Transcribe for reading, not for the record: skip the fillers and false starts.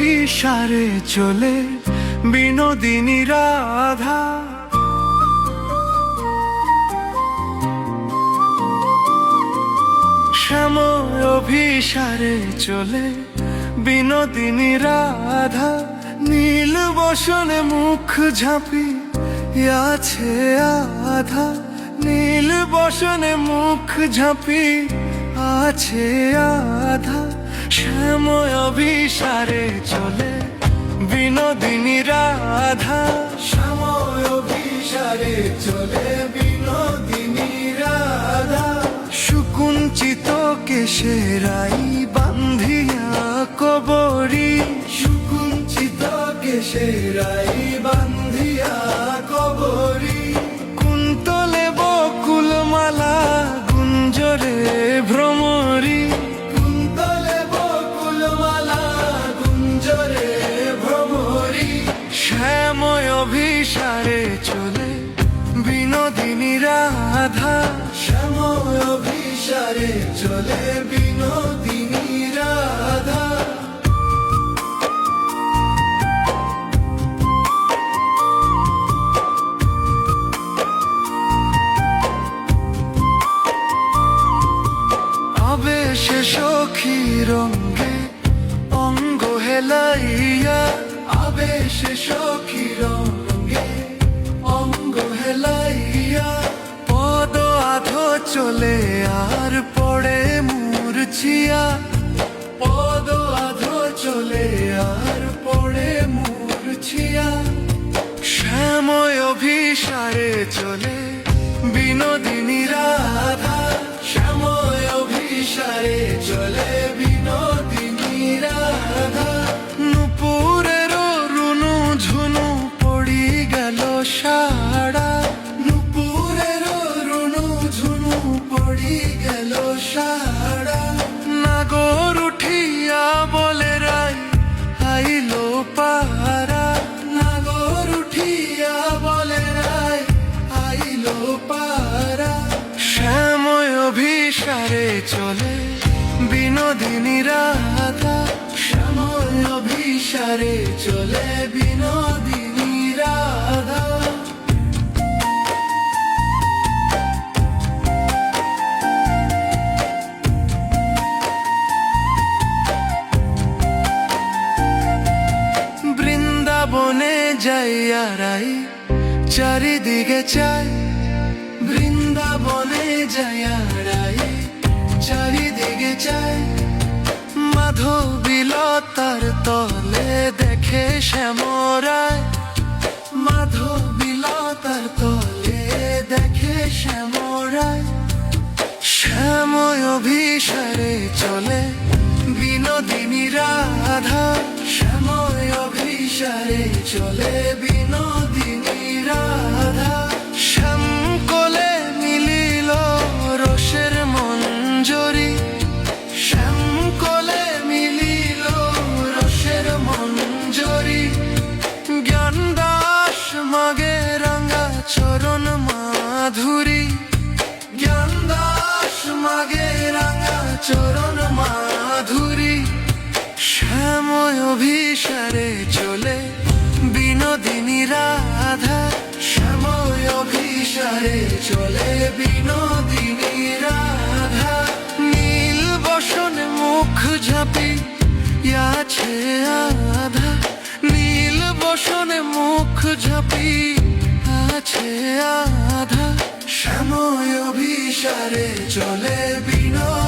অভিসারে চলে বিনোদিনী রাধা। শ্যাময় অভিসারে চলে বিনোদিনী রাধা। নীল বসনে মুখ ঝাঁপি আছে আধা, নীল বসনে মুখ ঝাঁপি আছে আধা। শ্যাময় অভিসারে চলে বিনোদিনী রাধা। শ্যাময় অভিসারে চলে বিনোদিনী রাধা। সুকুঞ্চিত কেশেরাই বান্ধিয়া কবরী, সুকুঞ্চিত কেশেরাই বান্ধিয়া কবরী। কুন্তলে বকুলমালা গুঞ্জরে ভ্রমরী, কুন্তলে বকুলমালা গুঞ্জরে ভ্রমরী। শ্যাময় অভিসারে চলে বিনোদিনী রাধা। শ্যাময় অভিসারে চলে বিনোদিনী রাধা। আবেশে সখী রঙ্গে অঙ্গ হেলাইয়া, আবেশে সখী রঙ্গে অঙ্গ হেলাইয়া। পদ আধো চলে আর পড়ে মূর্ছিয়া, পদ আধো চলে আর পড়ে মূর্ছিয়া। শ্যাময় অভিসারে চলে বিনোদিনী রাধা। শ্যাময় অভিসারে চলে বিনোদিনী রাধা। নুপুরের রুনু ঝুনু পড়ি গেল সাড়া, নুপুরের রুনু ঝুনু পড়ি গেল সাড়া। নাগর উঠিয়া বলে রাই আইলো পাহারা, নাগর উঠিয়া বলে রাই আইলো পাহারা। শ্যাময় অভিসারে চলে বিনোদিনী রাধা। শ্যাময় অভিসারে চলে বিনোদিনী রাধা। বৃন্দাবনে যাইয়া রাই চারিদিকে চাই, বৃন্দাবনে যাইয়া রাই চারিদিকে চাই। মাধবীলতার তলে দেখে শ্যামরায়, মাধবীলতার তলে দেখে শ্যামরায়। শ্যাময় অভিসারে চলে বিনোদিনী রাধা। শ্যাময় অভিসারে চলে বিনোদিনী রাধা। শ্যামকলে মিলিল রসের মঞ্জরি, শ্যামকলে মিলিল রসের মঞ্জরি। জ্ঞানদাস মাগে রাঙ্গা চরণ মাধুরী, জ্ঞানদাস মাগে রাঙ্গা চরণ মাধুরী। শ্যাময় অভিসারে চলে বিনোদিনী রাধা। শ্যাময় অভিসারে চলে বিনোদিনী রাধা। নীল বসনে মুখ ঝাঁপি আছে আধা, নীল বসনে মুখ ঝাঁপি আছে আধা। শ্যাময় অভিসারে চলে বিনোদিনী